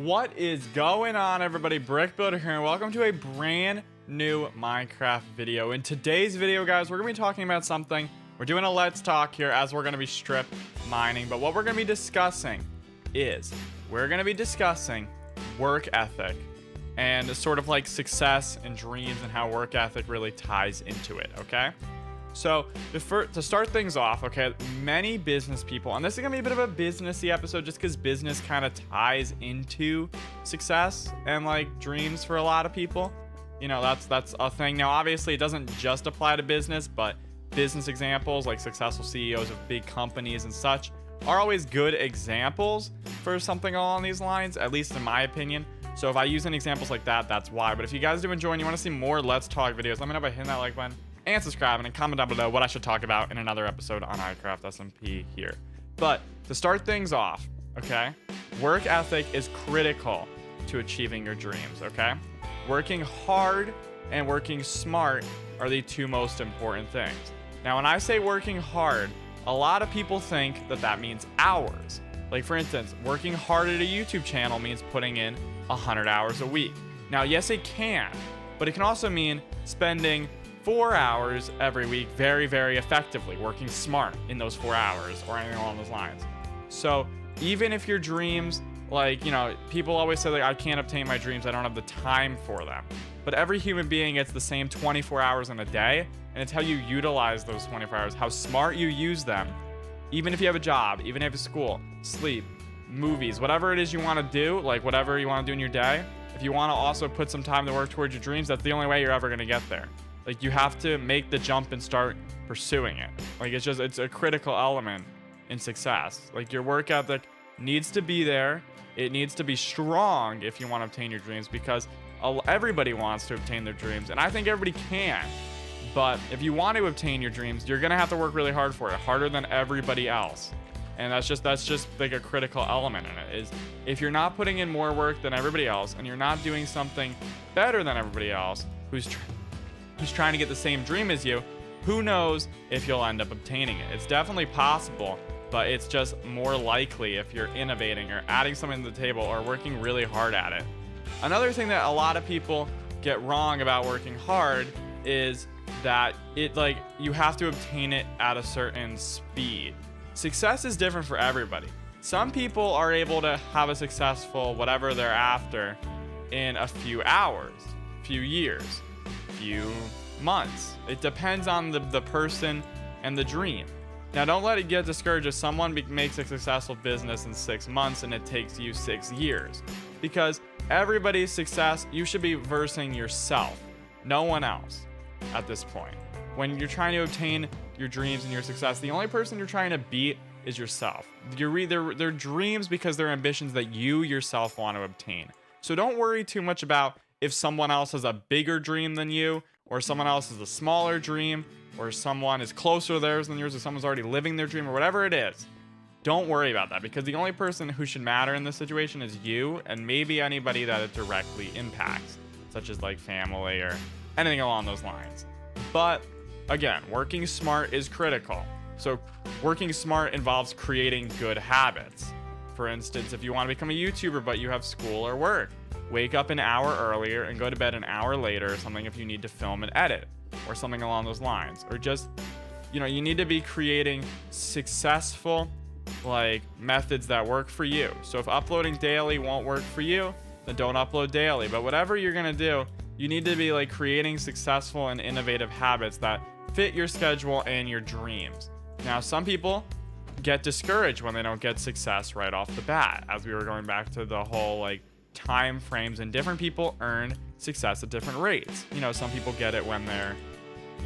What is going on, everybody? Brick Builder here, and welcome to a brand new Minecraft video. In today's video, guys, we're gonna be talking about something. We're doing a let's talk here, as we're gonna be strip mining, but what we're gonna be discussing is we're gonna be discussing work ethic and sort of like success and dreams and how work ethic really ties into it. Okay, so to start things off, okay, many business people, and this is gonna be a bit of a businessy episode just because business kind of ties into success and like dreams for a lot of people. You know, that's a thing. Now, obviously, it doesn't just apply to business, but business examples like successful CEOs of big companies and such are always good examples for something along these lines, at least in my opinion. So if I use any examples like that, that's why. But if you guys do enjoy and you want to see more Let's Talk videos, let me know by hitting that like button and subscribing, and comment down below what I should talk about in another episode on iCraft SMP here. But to start things off, okay, work ethic is critical to achieving your dreams, okay? Working hard and working smart are the two most important things. Now, when I say working hard, a lot of people think that that means hours. Like, for instance, working hard at a YouTube channel means putting in 100 hours a week. Now, yes, it can, but it can also mean spending 4 hours every week very, very effectively, working smart in those 4 hours or anything along those lines. So even if your dreams, like, you know, people always say, like, I can't obtain my dreams, I don't have the time for them. But every human being gets the same 24 hours in a day, and it's how you utilize those 24 hours, how smart you use them. Even if you have a job, even if you have school, sleep, movies, whatever it is you want to do, like whatever you want to do in your day, if you want to also put some time to work towards your dreams, that's the only way you're ever going to get there. Like, you have to make the jump and start pursuing it. Like, it's a critical element in success. Like, your work ethic needs to be there. It needs to be strong if you want to obtain your dreams, because everybody wants to obtain their dreams, and I think everybody can. But if you want to obtain your dreams, you're gonna have to work really hard for it, harder than everybody else. And that's just like a critical element in it, is if you're not putting in more work than everybody else, and you're not doing something better than everybody else who's trying to get the same dream as you, who knows if you'll end up obtaining it. It's definitely possible, but it's just more likely if you're innovating or adding something to the table or working really hard at it. Another thing that a lot of people get wrong about working hard is that you have to obtain it at a certain speed. Success is different for everybody. Some people are able to have a successful whatever they're after in a few hours, few years, few months. It depends on the person and the dream. Now, don't let it get discouraged if someone makes a successful business in 6 months and it takes you 6 years, because everybody's success, you should be versing yourself, no one else at this point. When you're trying to obtain your dreams and your success, the only person you're trying to beat is yourself. They're dreams because they're ambitions that you yourself want to obtain. So don't worry too much about if someone else has a bigger dream than you, or someone else has a smaller dream, or someone is closer to theirs than yours, or someone's already living their dream, or whatever it is. Don't worry about that, because the only person who should matter in this situation is you, and maybe anybody that it directly impacts, such as like family or anything along those lines. But again, working smart is critical. So working smart involves creating good habits. For instance, if you want to become a YouTuber but you have school or work, wake up an hour earlier and go to bed an hour later or something if you need to film and edit or something along those lines. Or just, you know, you need to be creating successful like methods that work for you. So if uploading daily won't work for you, then don't upload daily. But whatever you're gonna do, you need to be like creating successful and innovative habits that fit your schedule and your dreams. Now, some people get discouraged when they don't get success right off the bat, as we were going back to the whole like time frames, and different people earn success at different rates. You know, some people get it when they're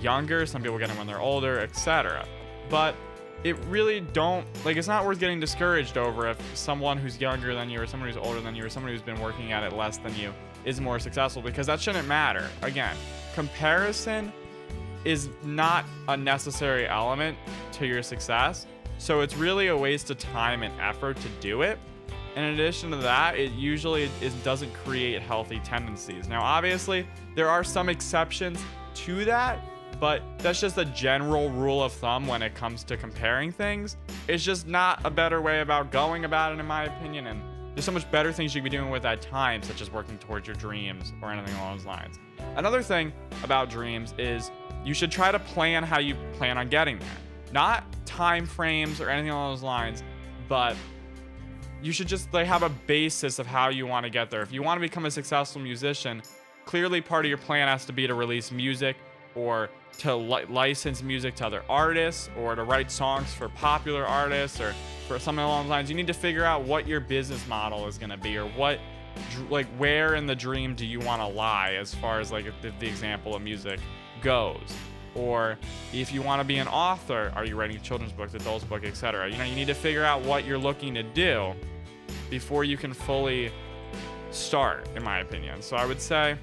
younger, some people get it when they're older, etc. But it really it's not worth getting discouraged over if someone who's younger than you or someone who's older than you or someone who's been working at it less than you is more successful, because that shouldn't matter. Again, comparison is not a necessary element to your success, so it's really a waste of time and effort to do it. And in addition to that, it usually doesn't create healthy tendencies. Now, obviously, there are some exceptions to that, but that's just a general rule of thumb when it comes to comparing things. It's just not a better way about going about it, in my opinion, and there's so much better things you could be doing with that time, such as working towards your dreams or anything along those lines. Another thing about dreams is you should try to plan how you plan on getting there. Not time frames or anything along those lines, but you should just like have a basis of how you want to get there. If you want to become a successful musician, clearly part of your plan has to be to release music or to license music to other artists or to write songs for popular artists or for something along those lines. You need to figure out what your business model is going to be, or what, like, where in the dream do you want to lie as far as like the example of music goes. Or if you want to be an author, are you writing a children's book, adults book, etc.? You know, you need to figure out what you're looking to do before you can fully start, in my opinion. So I would say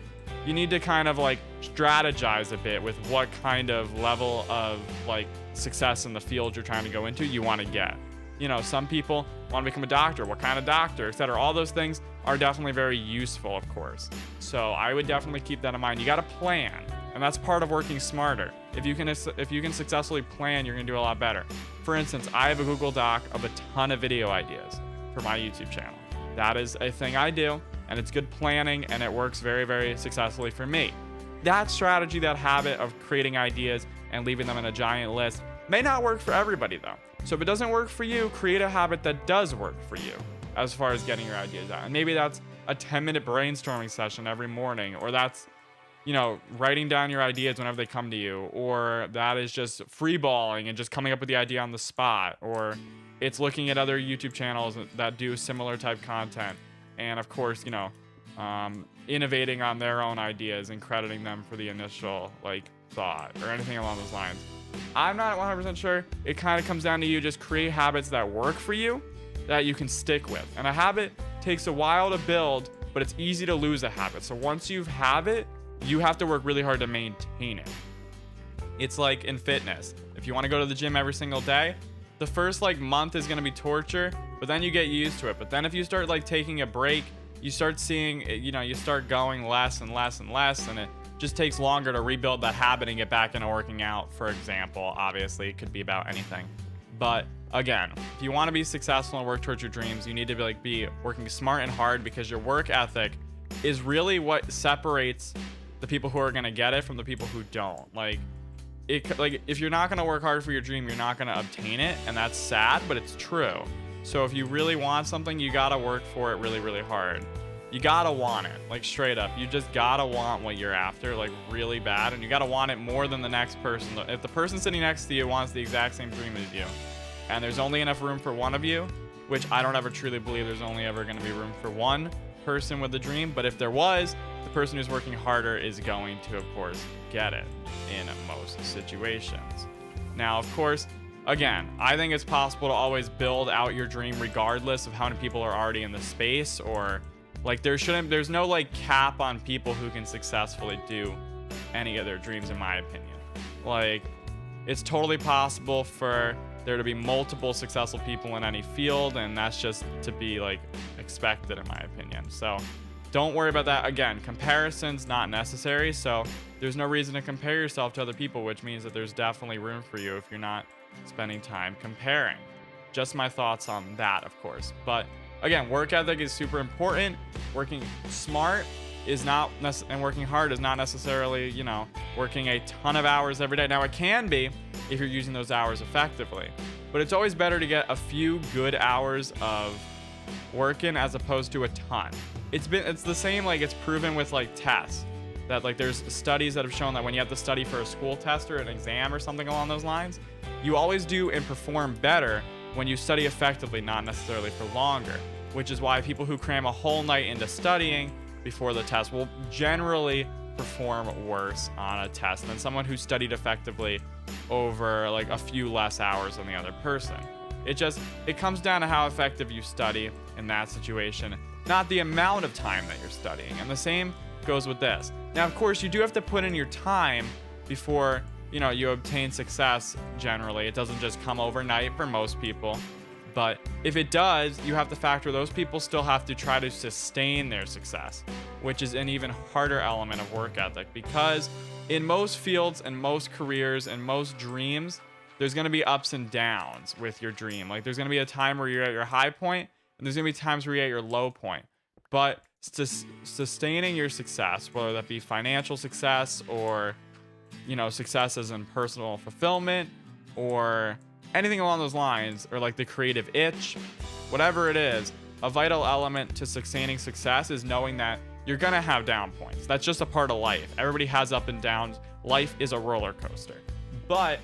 you need to kind of like strategize a bit with what kind of level of like success in the field you're trying to go into you want to get. You know, some people want to become a doctor, what kind of doctor, etc. All those things are definitely very useful, of course. So I would definitely keep that in mind. You got to plan, and that's part of working smarter. If you can successfully plan, you're gonna do a lot better. For instance, I have a Google Doc of a ton of video ideas for my YouTube channel. That is a thing I do, and it's good planning, and it works very, very successfully for me. That strategy, that habit of creating ideas and leaving them in a giant list may not work for everybody though. So if it doesn't work for you, create a habit that does work for you as far as getting your ideas out. And maybe that's a 10-minute brainstorming session every morning, or that's, you know, writing down your ideas whenever they come to you, or that is just freeballing and just coming up with the idea on the spot, or it's looking at other YouTube channels that do similar type content, and of course, you know, innovating on their own ideas and crediting them for the initial like thought or anything along those lines. I'm not 100% sure. It kind of comes down to you just create habits that work for you that you can stick with. And a habit takes a while to build, but it's easy to lose a habit. So once you have it, you have to work really hard to maintain it. It's like in fitness. If you want to go to the gym every single day, the first like month is going to be torture, but then you get used to it. But then if you start like taking a break, you start seeing, you know, you start going less and less and less, and it just takes longer to rebuild that habit and get back into working out, for example. Obviously, it could be about anything. But again, if you want to be successful and work towards your dreams, you need to be working smart and hard, because your work ethic is really what separates the people who are going to get it from the people who don't. Like if you're not going to work hard for your dream, you're not going to obtain it, and that's sad, but it's true. So if you really want something, you got to work for it really, really hard. You got to want it, like straight up. You just got to want what you're after, like really bad, and you got to want it more than the next person. If the person sitting next to you wants the exact same dream as you, and there's only enough room for one of you, which I don't ever truly believe there's only ever going to be room for one person with a dream, but if there was, the person who's working harder is going to, of course, get it in most situations. Now, of course, again, I think it's possible to always build out your dream regardless of how many people are already in the space, or like there's no like cap on people who can successfully do any of their dreams, in my opinion. Like, it's totally possible for there to be multiple successful people in any field, and that's just to be like expected, in my opinion. So don't worry about that. Again, comparison's not necessary, so there's no reason to compare yourself to other people, which means that there's definitely room for you if you're not spending time comparing. Just my thoughts on that, of course. But again, work ethic is super important. Working smart is not and working hard is not necessarily, you know, working a ton of hours every day. Now, it can be if you're using those hours effectively, but it's always better to get a few good hours of working as opposed to a ton. It's the same, like it's proven with like tests, that like there's studies that have shown that when you have to study for a school test or an exam or something along those lines, you always do and perform better when you study effectively, not necessarily for longer, which is why people who cram a whole night into studying before the test will generally perform worse on a test than someone who studied effectively over like a few less hours than the other person. It comes down to how effective you study in that situation, not the amount of time that you're studying. And the same goes with this. Now, of course, you do have to put in your time before, you know, you obtain success. Generally, it doesn't just come overnight for most people. But if it does, you have to factor those people still have to try to sustain their success, which is an even harder element of work ethic, because in most fields and most careers and most dreams, there's going to be ups and downs with your dream. Like there's going to be a time where you're at your high point, and there's gonna be times where you're at your low point. But sustaining your success, whether that be financial success or, you know, success as in personal fulfillment or anything along those lines, or like the creative itch, whatever it is, a vital element to sustaining success is knowing that you're gonna have down points. That's just a part of life. Everybody has up and downs. Life is a roller coaster. But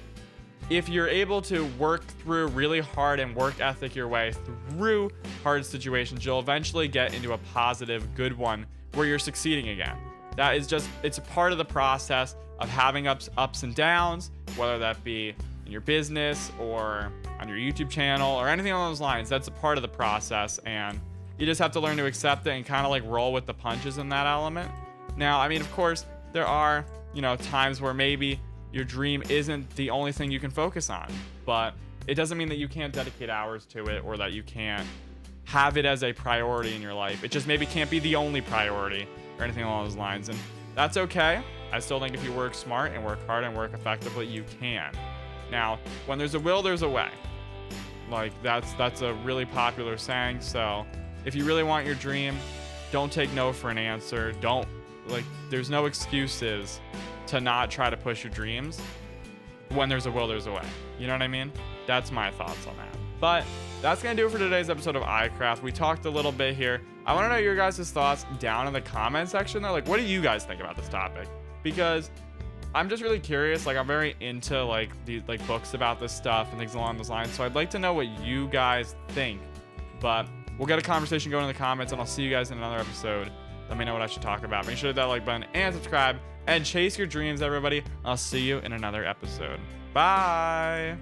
if you're able to work through really hard and work ethic your way through hard situations, you'll eventually get into a positive, good one where you're succeeding again. That is just, it's a part of the process of having ups and downs, whether that be in your business or on your YouTube channel or anything along those lines. That's a part of the process, and you just have to learn to accept it and kind of like roll with the punches in that element. Now, I mean, of course, there are, you know, times where maybe your dream isn't the only thing you can focus on, but it doesn't mean that you can't dedicate hours to it or that you can't have it as a priority in your life. It just maybe can't be the only priority or anything along those lines, and that's okay. I still think if you work smart and work hard and work effectively, you can. Now, when there's a will, there's a way. Like, that's a really popular saying. So if you really want your dream, don't take no for an answer. Don't, like, there's no excuses to not try to push your dreams. When there's a will, there's a way. You know what I mean? That's my thoughts on that. But that's gonna do it for today's episode of iCraft. We talked a little bit here. I want to know your guys' thoughts down in the comment section there. Like, what do you guys think about this topic? Because I'm just really curious. Like, I'm very into like these like books about this stuff and things along those lines. So I'd like to know what you guys think. But we'll get a conversation going in the comments, and I'll see you guys in another episode. Let me know what I should talk about. Make sure to hit that like button and subscribe and chase your dreams, everybody. I'll see you in another episode. Bye.